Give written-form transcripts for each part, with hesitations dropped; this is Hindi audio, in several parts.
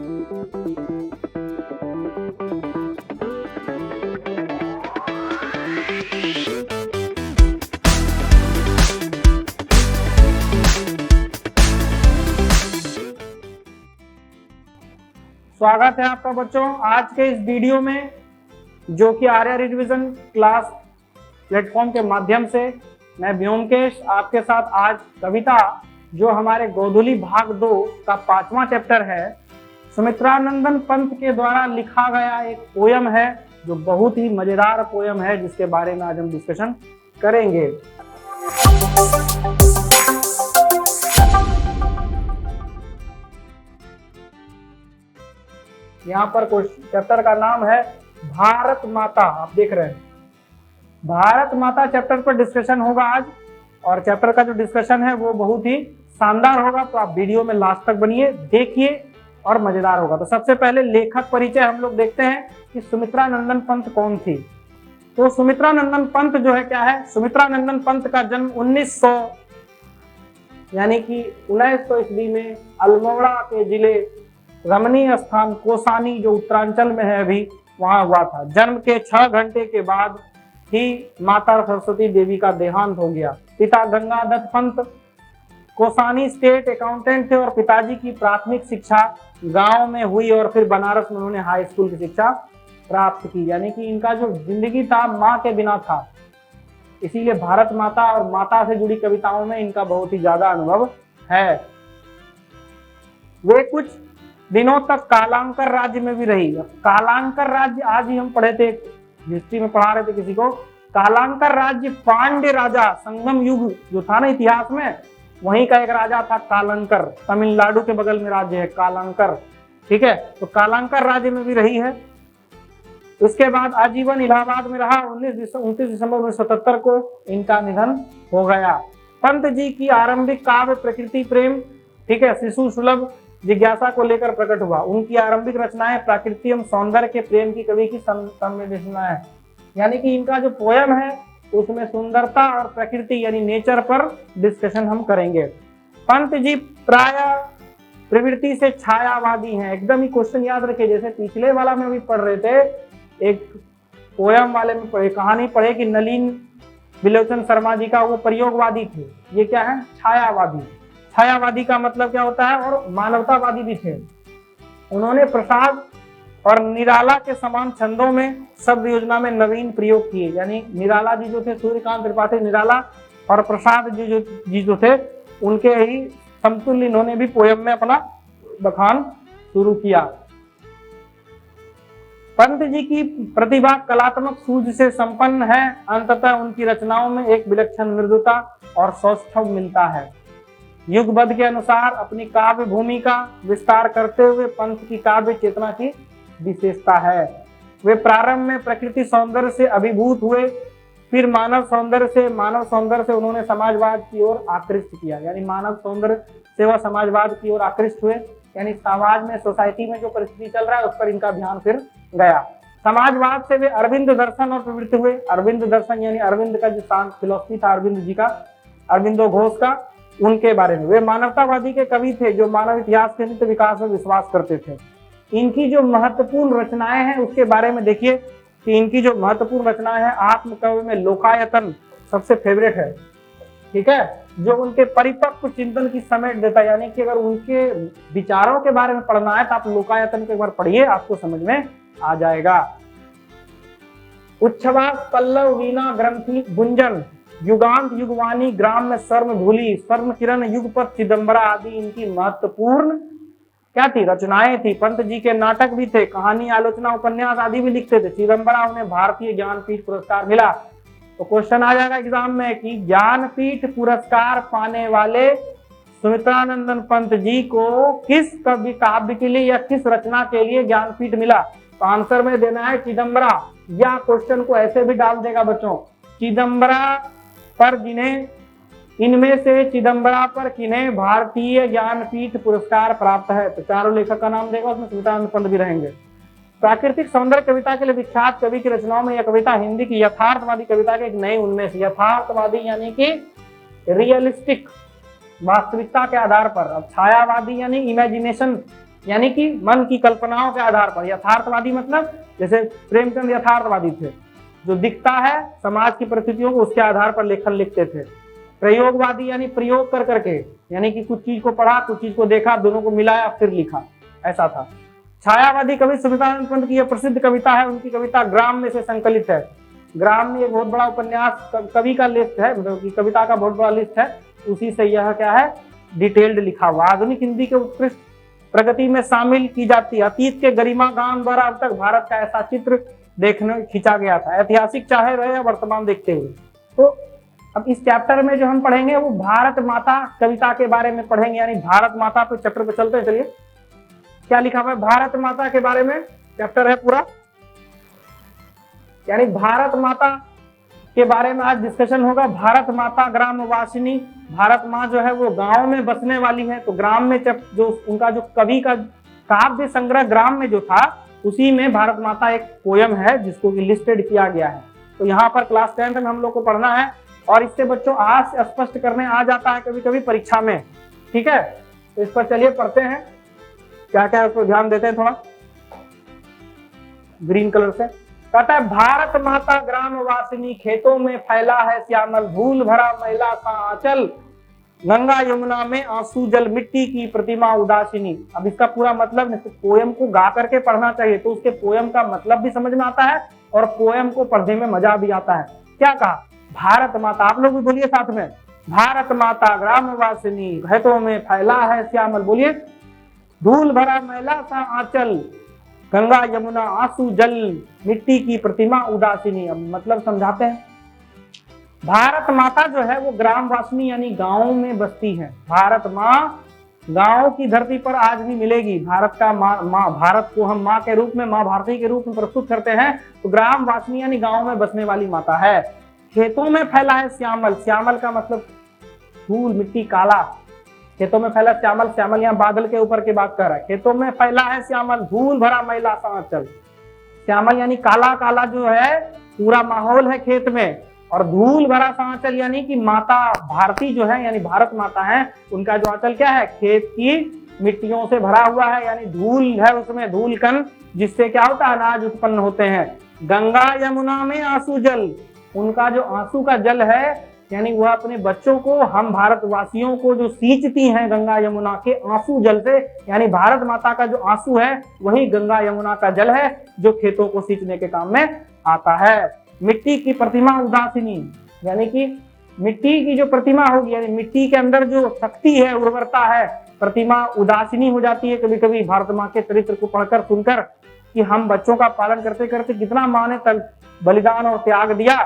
स्वागत है आपका बच्चों आज के इस वीडियो में, जो कि आर्या रिविजन क्लास प्लेटफॉर्म के माध्यम से मैं व्योमकेश आपके साथ आज कविता जो हमारे गोधुली भाग 2 का 5वां चैप्टर है, सुमित्रानंदन पंत के द्वारा लिखा गया एक पोयम है, जो बहुत ही मजेदार पोयम है, जिसके बारे में आज हम डिस्कशन करेंगे। यहाँ पर चैप्टर का नाम है भारत माता। आप देख रहे हैं भारत माता चैप्टर पर डिस्कशन होगा आज, और चैप्टर का जो डिस्कशन है वो बहुत ही शानदार होगा, तो आप वीडियो में लास्ट तक बनिए, देखिए और मजेदार होगा। तो सबसे पहले लेखक परिचय हम लोग देखते हैं कि सुमित्रानंदन पंत कौन थी। तो सुमित्रानंदन पंत जो है क्या है, सुमित्रानंदन पंत का जन्म 1900 यानी कि 1900 ईस्वी में अल्मोड़ा के जिले रमणीय स्थान कोसानी, जो उत्तरांचल में है अभी, वहां हुआ था। जन्म के 6 घंटे के बाद ही माता सरस्वती देवी का देहांत हो गया। पिता गंगादत्त पंत कोसानी स्टेट अकाउंटेंट थे और पिताजी की प्राथमिक शिक्षा गांव में हुई और फिर बनारस में उन्होंने हाई स्कूल की शिक्षा प्राप्त की। यानी कि इनका जो जिंदगी था माँ के बिना था, इसीलिए भारत माता और माता से जुड़ी कविताओं में इनका बहुत ही ज्यादा अनुभव है। वे कुछ दिनों तक कालांकर राज्य में भी रही। कालांकर राज्य आज ही हम पढ़े थे, हिस्ट्री में पढ़ा रहे थे किसी को। कालांकर राज्य पांड्य राजा संगम युग जो था ना इतिहास में, वहीं का एक राजा था कालांकर। तमिलनाडु के बगल में राज्य है कालांकर, ठीक है। तो कालांकर राज्य में भी रही है। उसके बाद आजीवन इलाहाबाद में रहा। 29 दिसंबर 1977 को इनका निधन हो गया। पंत जी की आरंभिक काव्य प्रकृति प्रेम, ठीक है, शिशु सुलभ जिज्ञासा को लेकर प्रकट हुआ। उनकी आरंभिक रचनाएं प्रकृति एवं सौंदर्य के प्रेम की कवि की संवेदना है। यानी कि इनका जो पोयम है उसमें सुंदरता और प्रकृति यानी नेचर पर डिस्कशन हम करेंगे। पंत जी प्राय प्रवृत्ति से छायावादी हैं। एकदम ही क्वेश्चन याद रखे, जैसे पिछले वाला में भी पढ़ रहे थे, एक पोयम वाले में पढ़े, कहानी पढ़े कि नलिन बिलोचन शर्मा जी का वो प्रयोगवादी थे। ये क्या है, छायावादी। छायावादी का मतलब क्या होता है, और मानवतावादी भी थे। उन्होंने प्रसाद और निराला के समान छंदों में शब्द योजना में नवीन प्रयोग किए। यानी निराला जी जो थे, सूर्यकांत त्रिपाठी निराला, और प्रसाद जी जो थे, उनके ही समतुल्य इन्होंने भी पोयम में अपना बखान शुरू किया। पंत जी की प्रतिभा कलात्मक सूझ से संपन्न है। अंततः उनकी रचनाओं में एक विलक्षण मृदुता और सौष्ठव मिलता है। युगबद्ध के अनुसार अपनी काव्य भूमि का विस्तार करते हुए पंत की काव्य चेतना की विशेषता है। वे प्रारंभ में प्रकृति सौंदर्य से अभिभूत हुए, फिर मानव सौंदर्य से उन्होंने समाजवाद की ओर आकृष्ट किया। यानी मानव सौंदर्य से वह समाजवाद की ओर आकृष्ट हुए, यानी समाज में, सोसाइटी में जो परिस्थिति चल रहा है उस पर इनका ध्यान फिर गया। समाजवाद से वे अरविंद दर्शन और प्रवृत्त हुए। अरविंद दर्शन यानी अरविंद का जो फिलोसफी था अरविंद जी का, अरविंदो घोष का, उनके बारे में। वे मानवतावादी के कवि थे जो मानव इतिहास के नित्य विकास में विश्वास करते थे। इनकी जो महत्वपूर्ण रचनाएं हैं उसके बारे में देखिए कि इनकी जो महत्वपूर्ण रचनाएं हैं, आत्मकव्य में लोकायतन सबसे फेवरेट है, ठीक है, जो उनके परिपक्व चिंतन की समेट देता है। यानी कि अगर उनके विचारों के बारे में पढ़ना है तो आप लोकायतन को एक बार पढ़िए, आपको समझ में आ जाएगा। उच्छ्वास पल्लव वीणा ग्रंथि गुंजन युगांत युगवाणी ग्राम में शर्म भूली स्वर्ण किरण युग पर चिदंबरा आदि इनकी महत्वपूर्ण क्या थी, रचनाएं थी। पंत जी के नाटक भी थे, कहानी, आलोचना, उपन्यास आदि भी लिखते थे। चिदंबरा उन्हें भारतीय ज्ञानपीठ पुरस्कार मिला। तो क्वेश्चन आ जाएगा एग्जाम में कि ज्ञानपीठ पुरस्कार पाने वाले सुमित्रानंदन पंत जी को किस कवि काव्य के लिए या किस रचना के लिए ज्ञानपीठ मिला? तो आंसर में देना है चिदंबरा, या क्वेश्चन को ऐसे भी डाल देगा बच्चों, चिदंबरा पर जिन्हें, इनमें से चिदंबरा पर किन्हें भारतीय ज्ञानपीठ पुरस्कार प्राप्त है। तो चारों लेखक का नाम देगा, उसमें सुमित्रानंदन पंत भी रहेंगे। प्राकृतिक सौंदर्य कविता के लिए विख्यात कवि की रचनाओं में यह कविता हिंदी की यथार्थवादी कविता के एक नए उनमें से। यथार्थवादी यानी कि रियलिस्टिक, वास्तविकता के आधार पर। अब छायावादी यानी इमेजिनेशन यानी कि मन की कल्पनाओं के आधार पर। यथार्थवादी मतलब जैसे प्रेमचंद यथार्थवादी थे, जो दिखता है समाज की परिस्थितियों को उसके आधार पर लेखन लिखते थे। प्रयोगवादी यानी प्रयोग कर करके, यानी कि कुछ चीज को पढ़ा, कुछ चीज को देखा, दोनों को मिलाया फिर लिखा, ऐसा था। छायावादी कवि सुमित्रानंद पंत की यह प्रसिद्ध कविता है, उनकी कविता ग्राम में से संकलित है। ग्राम में एक बहुत बड़ा उपन्यास कवि का लिस्ट है, मतलब की कविता का बहुत बड़ा लिस्ट है, उसी से यह क्या है डिटेल्ड लिखा हुआ। आधुनिक हिंदी के उत्कृष्ट प्रगति में शामिल की जाती है। अतीत के गरिमा गान द्वारा अब तक भारत का ऐसा चित्र देखने खींचा गया था, ऐतिहासिक चाहे रहे या वर्तमान देखते हुए। तो अब इस चैप्टर में जो हम पढ़ेंगे वो भारत माता कविता के बारे में पढ़ेंगे, यानी भारत माता पे चैप्टर पे चलते हैं। चलिए क्या लिखा हुआ है भारत माता के बारे में, चैप्टर है पूरा, यानी भारत माता के बारे में आज डिस्कशन होगा। भारत माता ग्रामवासिनी, भारत माँ जो है वो गांव में बसने वाली है। तो ग्राम में जो उनका जो कवि का काव्य संग्रह ग्राम में जो था, उसी में भारत माता एक पोयम है जिसको कि लिस्टेड किया गया है। तो यहाँ पर क्लास 10th में हम लोग को पढ़ना है, और इससे बच्चों आज से स्पष्ट करने आ जाता है कभी कभी परीक्षा में, ठीक है। तो इस पर चलिए पढ़ते हैं, क्या क्या है उस पर ध्यान देते हैं थोड़ा। ग्रीन कलर से कहता है भारत माता ग्रामवासिनी, खेतों में फैला है श्यामल, धूल भरा मैला सा आंचल, गंगा यमुना में आंसू जल, मिट्टी की प्रतिमा उदासीनी। अब इसका पूरा मतलब, पोयम को गा करके पढ़ना चाहिए तो उसके पोयम का मतलब भी समझ में आता है और पोयम को पढ़ने में मजा भी आता है। क्या कहा भारत माता, आप लोग भी बोलिए साथ में, भारत माता ग्रामवासिनी, खेतों में फैला है श्यामल, बोलिए, धूल भरा मैला सा आंचल, गंगा यमुना आंसू जल, मिट्टी की प्रतिमा उदासीनी। अब मतलब समझाते हैं। भारत माता जो है वो ग्रामवासिनी यानी गांव में बसती है। भारत माँ गांव की धरती पर आज भी मिलेगी। भारत का माँ, भारत को हम माँ के रूप में, माँ भारती के रूप में प्रस्तुत करते हैं। तो ग्रामवासिनी यानी गांव में बसने वाली माता है। खेतों में फैला है श्यामल, श्यामल का मतलब धूल मिट्टी काला, खेतों में फैला श्यामल, श्यामल यहाँ बादल के ऊपर की बात कर रहा है। खेतों में फैला है श्यामल, धूल भरा मैला सा आंचल, श्यामल यानी काला काला जो है पूरा माहौल है खेत में, और धूल भरा सा आंचल यानी कि माता भारती जो है यानी भारत माता है, उनका जो आंचल क्या है खेत की मिट्टियों से भरा हुआ है, यानी धूल है उसमें, धूल कण, जिससे क्या होता है अनाज उत्पन्न होते हैं। गंगा यमुना में आंसू जल, उनका जो आंसू का जल है यानी वह अपने बच्चों को, हम भारतवासियों को जो सींचती हैं गंगा यमुना के आंसू जल से, यानी भारत माता का जो आंसू है वही गंगा यमुना का जल है जो खेतों को सींचने के काम में आता है। मिट्टी की प्रतिमा उदासीनी, यानी कि मिट्टी की जो प्रतिमा होगी, यानी मिट्टी के अंदर जो शक्ति है, उर्वरता है, प्रतिमा उदासीनी हो जाती है कभी कभी भारत माँ के चरित्र को पढ़कर सुनकर, कि हम बच्चों का पालन करते करते कितना माँ ने बलिदान और त्याग दिया।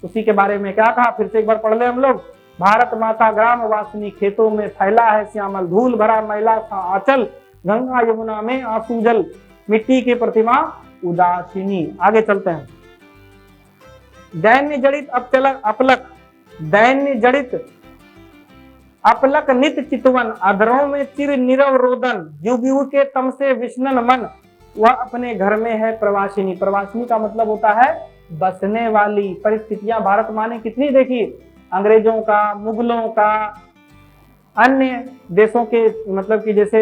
उसी के बारे में क्या कहा, फिर से एक बार पढ़ ले हम लोग। भारत माता ग्रामवासिनी, खेतों में फैला है श्यामल, धूल भरा मैला सा आंचल, गंगा यमुना में आंसू जल, मिट्टी की प्रतिमा उदासीनी। आगे चलते हैं। दैन्य जड़ित अपलक, दैन्य जड़ित अपलक नित चितवन, अधरों में चिर नीरव रोदन, युग युग के तम से विष्णन मन, वह अपने घर में है प्रवासिनी। प्रवासिनी का मतलब होता है बसने वाली। परिस्थितियां भारत माँ ने कितनी देखी, अंग्रेजों का, मुगलों का, अन्य देशों के, मतलब कि जैसे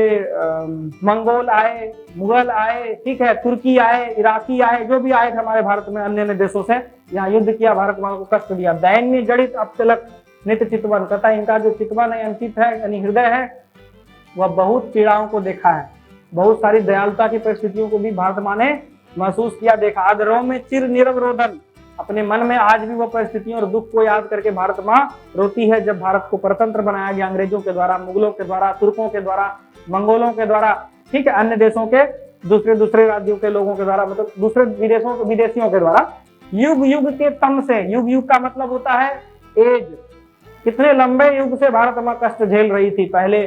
मंगोल आए, मुगल आए, ठीक है, तुर्की आए, इराकी आए, जो भी आए थे हमारे भारत में अन्य अन्य देशों से, यहाँ युद्ध किया, भारत माँ को कष्ट दिया। दैन्य जड़ित अपचलक नित चितवन, कहता है इनका जो चितवन है, अंकित है यानी हृदय है, वह बहुत पीड़ाओं को देखा है, बहुत सारी दयालुता की परिस्थितियों को भी भारत माँ ने महसूस किया, देखा। आदरों में चिर नीरव रोदन, अपने मन में आज भी वो परिस्थितियों और दुख को याद करके भारत माँ रोती है। जब भारत को परतंत्र बनाया गया अंग्रेजों के द्वारा, मुगलों के द्वारा, तुर्कों के द्वारा, मंगोलों के द्वारा, ठीक है, अन्य देशों के दूसरे राज्यों के लोगों के द्वारा, मतलब दूसरे विदेशियों के द्वारा, युग युग के तम से, युग युग का मतलब होता है एज, कितने लंबे युग से भारत माँ कष्ट झेल रही थी। पहले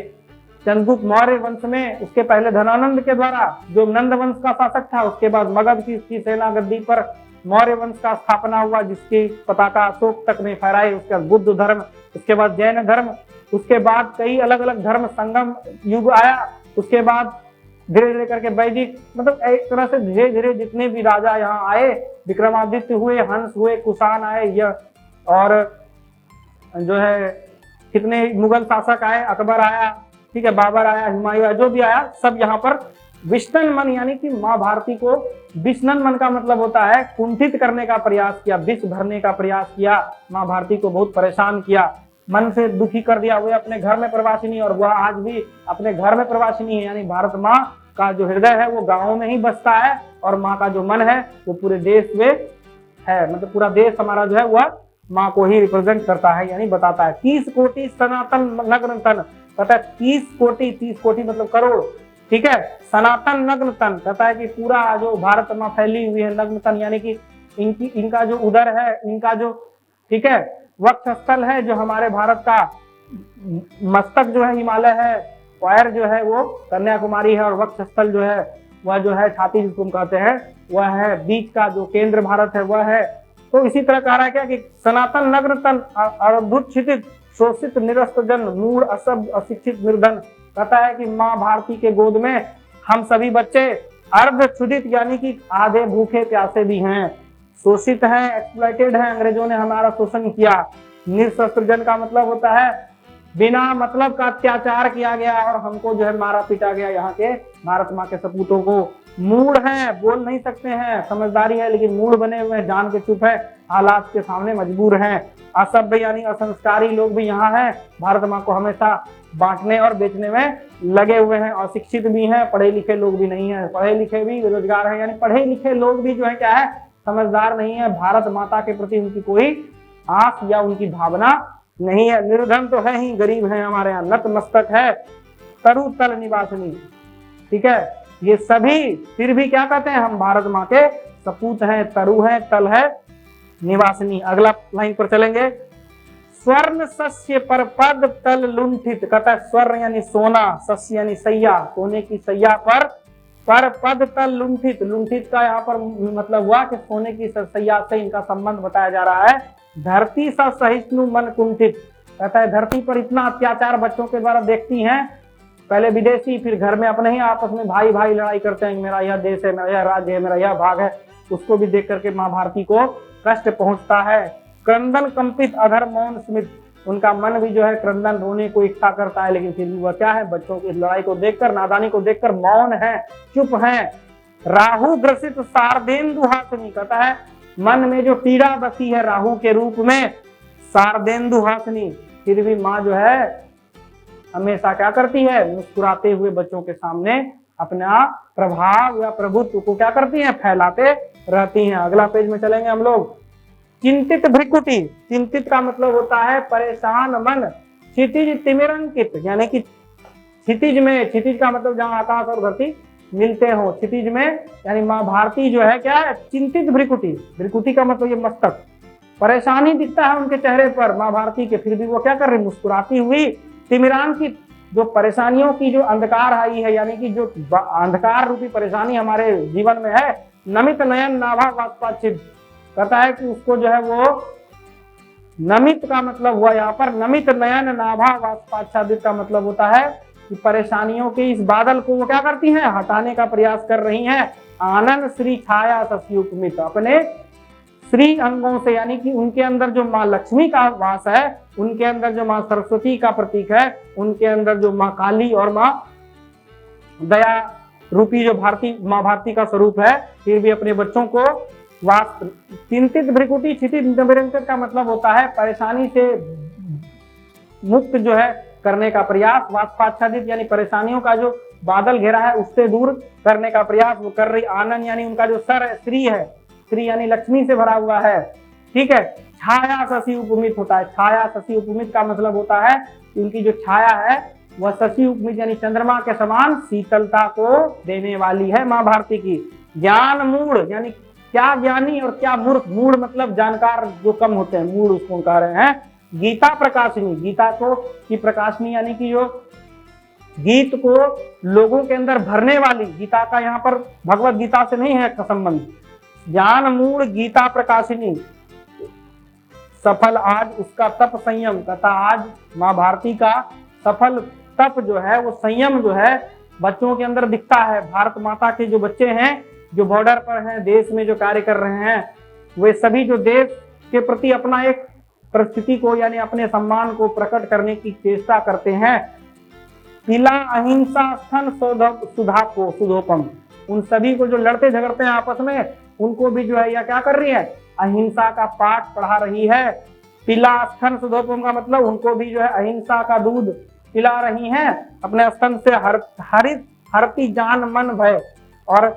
चंद्रगुप्त मौर्य वंश में, उसके पहले धनानंद के द्वारा जो नंद वंश का शासक था, उसके बाद मगध की सेना गद्दी पर मौर्य वंश का स्थापना हुआ, जिसकी पताका अशोक तक ने फहराई। उसके बाद बुद्ध धर्म, उसके बाद जैन धर्म, उसके बाद कई अलग अलग धर्म संगम युग आया। उसके बाद धीरे धीरे करके वैदिक, मतलब एक तरह से धीरे धीरे जितने भी राजा यहाँ आए, विक्रमादित्य हुए, हंस हुए, कुषाण आए, यह और जो है कितने मुगल शासक आए, अकबर आया, ठीक है, बाबर आया, हुमायूं आया, जो भी आया सब यहाँ पर विष्णन मन यानी कि माँ भारती को, विष्णन मन का मतलब होता है कुंठित करने का प्रयास किया, विष भरने का प्रयास किया, माँ भारती को बहुत परेशान किया, मन से दुखी कर दिया। वे अपने घर में प्रवासिनी, और वह आज भी अपने घर में प्रवासिनी है, यानी भारत माँ का जो हृदय है वो गाँव में ही बसता है, और माँ का जो मन है वो पूरे देश में है। मतलब पूरा देश हमारा जो है वह माँ को ही रिप्रेजेंट करता है, यानी बताता है। 30 कोटि सनातन नग्न तन, कहता है 30 कोटि मतलब करोड़, ठीक है। सनातन नग्न तन, कहता है कि पूरा जो भारत माँ फैली हुई है, नग्न तन यानी कि इनका जो उदर है, इनका जो, ठीक है, वक्षस्थल है जो हमारे भारत का, मस्तक जो है हिमालय है, पैर जो है वो कन्याकुमारी है, और वक्षस्थल जो है वह जो है छाती जिसको हम कहते हैं वह है, बीच का जो केंद्र भारत है वह है। तो इसी तरह कह रहा है क्या कि सनातन नग्न तन अद्भुत क्षितिज शोषित निरस्त जन मूढ़ असभ्य अशिक्षित निर्धन, कहता है कि माँ भारती के गोद में हम सभी बच्चे अर्ध क्षुधित यानी कि आधे भूखे प्यासे भी हैं, शोषित हैं, एक्सप्लॉइटेड हैं, अंग्रेजों ने हमारा शोषण किया। निशस्त्र जन का मतलब होता है बिना मतलब का अत्याचार किया गया और हमको जो है मारा पीटा गया, यहाँ के भारत माँ के सपूतों को। मूढ़ हैं, बोल नहीं सकते हैं, समझदारी है लेकिन मूढ़ बने हुए हैं, जान के चुप है, हालात के सामने मजबूर हैं। असभ्य यानी असंस्कारी लोग भी यहाँ हैं, भारत माँ को हमेशा बांटने और बेचने में लगे हुए हैं। अशिक्षित भी हैं, पढ़े लिखे लोग भी नहीं है, पढ़े लिखे भी बेरोजगार है, यानी पढ़े लिखे लोग भी जो है क्या है, समझदार नहीं है। भारत माता के प्रति उनकी कोई आस या उनकी भावना नहीं है। निर्धन तो है ही, गरीब है, हमारे यहाँ नतमस्तक है, तरु तल निवासिनी, ठीक है। ये सभी फिर भी क्या कहते हैं, हम भारत माँ के सपूत हैं, तरु है, तल है, निवासिनी। अगला लाइन पर चलेंगे। स्वर्ण सस्य पर पद तल लुंठित, कहता है स्वर्ण यानी सोना, सस्य यानी सैया, सोने की सैया पर पद तल लुंठित। लुंठित का यहाँ पर मतलब हुआ कि सोने की सैया से इनका संबंध बताया जा रहा है। धरती सा सहिष्णु मन कुंठित, कहता है धरती पर इतना अत्याचार बच्चों के द्वारा देखती हैं, पहले विदेशी फिर घर में अपने ही आपस में भाई भाई लड़ाई करते हैं, मेरा यह देश है, मेरा यह राज्य है, मेरा यह भाग है, उसको भी देख करके माँ भारती को कष्ट पहुंचता है। क्रंदन कंपित अधर मौन स्मित, उनका मन भी जो है क्रंदन रोने को इच्छा करता है, लेकिन फिर भी वह क्या है, बच्चों की लड़ाई को देखकर, नादानी को देखकर मौन है, चुप है। राहु ग्रसित शारदेन्दु हासिनी, कहता है मन में जो पीड़ा बसी है राहु के रूप में, शारदेन्दु हासिनी, फिर भी माँ जो है हमेशा क्या करती है, मुस्कुराते हुए बच्चों के सामने अपना प्रभाव या प्रभुत्व को क्या करती हैं, फैलाते रहती हैं। अगला पेज में चलेंगे हम लोग। चिंतित भ्रिकुटी, चिंतित का मतलब होता है परेशान मन। क्षितिज तिमिरंकित, यानी कि क्षितिज में, क्षितिज का मतलब जहां आकाश और धरती मिलते हो, क्षितिज में यानी माँ भारती जो है क्या है, चिंतित भ्रिकुटी, भ्रिकुटी का मतलब ये मस्तक, परेशानी दिखता है उनके चेहरे पर माँ भारती के, फिर भी वो क्या कर रही, मुस्कुराती हुई। तिमिरांकित, जो परेशानियों की जो अंधकार आई है, यानी कि जो अंधकार रूपी परेशानी हमारे जीवन में है। नमित नयन नाभा वाष्पाच्छिद, कहता है कि उसको जो है वो, नमित का मतलब हुआ यहाँ पर, नमित नयन नाभा वाष्पाच्छादित का मतलब होता है कि परेशानियों के इस बादल को वो क्या करती हैं, हटाने का प्रयास कर रही हैं। आनंद श्री छाया शशियुग्मित, अपने श्री अंगों से, यानी कि उनके अंदर जो माँ लक्ष्मी का वास है, उनके अंदर जो माँ सरस्वती का प्रतीक है, उनके अंदर जो माँ काली और माँ दया रूपी जो माँ भारती का स्वरूप है, फिर भी अपने बच्चों को वास। चिंतित भ्रिकुटी क्षितिज निरंकित का मतलब होता है परेशानी से मुक्त जो है करने का प्रयास। वाष्पाच्छादित यानी परेशानियों का जो बादल घेरा है उससे दूर करने का प्रयास वो कर रही। आनंद यानी उनका जो सर है, श्री है, श्री यानी लक्ष्मी से भरा हुआ है, ठीक है। छाया शशि उपमित होता है, छाया शशि उपमित का मतलब होता है कि उनकी जो छाया है वह शशि उपमित यानी चंद्रमा के समान शीतलता को देने वाली है माँ भारती की। ज्ञान मूढ़ यानी क्या ज्ञानी और क्या मूर्ख, मूढ़ मतलब जानकार जो कम होते हैं, मूढ़ उसको कह रहे हैं। गीता प्रकाशिनी, गीता को की प्रकाशिनी यानी कि जो गीत को लोगों के अंदर भरने वाली, गीता का यहाँ पर भगवत गीता से नहीं है संबंध। ज्ञान मूढ़ गीता प्रकाशिनी, सफल आज उसका तप संयम, तथा आज माँ भारती का सफल तप जो है वो संयम जो है बच्चों के अंदर दिखता है। भारत माता के जो बच्चे हैं जो बॉर्डर पर हैं, देश में जो कार्य कर रहे हैं, वे सभी जो देश के प्रति अपना एक परिस्थिति को यानी अपने सम्मान को प्रकट करने की चेष्टा करते हैं, पिला अहिंसा स्थन सुधा सुधोपम, उन सभी को जो लड़ते झगड़ते हैं आपस में, उनको भी जो है यह क्या कर रही है, अहिंसा का पाठ पढ़ा रही है। पिला स्तन सुधोपम का मतलब उनको भी जो है अहिंसा का दूध पिला रही हैं, अपने स्तन से हरित हरती जान मन भय। और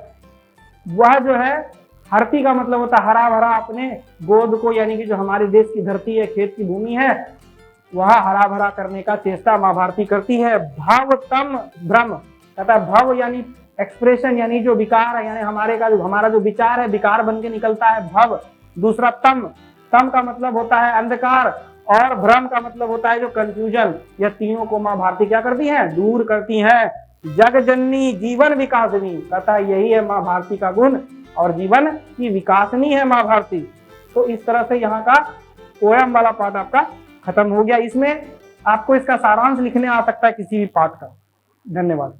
वह जो है हरती का मतलब होता है हरा भरा, अपने गोद को यानी कि जो हमारे देश की धरती है, खेत की भूमि है, वह हरा भरा करने का चेष्टा माँ भारती करती है। भव तम भ्रम, कहता है भव यानी एक्सप्रेशन, यानी जो विकार है, यानी हमारा जो विचार है विकार बन के निकलता है भव। दूसरा तम, तम का मतलब होता है अंधकार, और भ्रम का मतलब होता है जो कंफ्यूजन। यह तीनों को माँ भारती क्या करती है, दूर करती है। जग जननी जीवन विकासनी, कहता है यही है माँ भारती का गुण, और जीवन की विकासनी है माँ भारती। तो इस तरह से यहाँ का पोयम वाला पार्ट आपका खत्म हो गया। इसमें आपको इसका सारांश लिखने आ सकता है किसी भी पाठ का। धन्यवाद।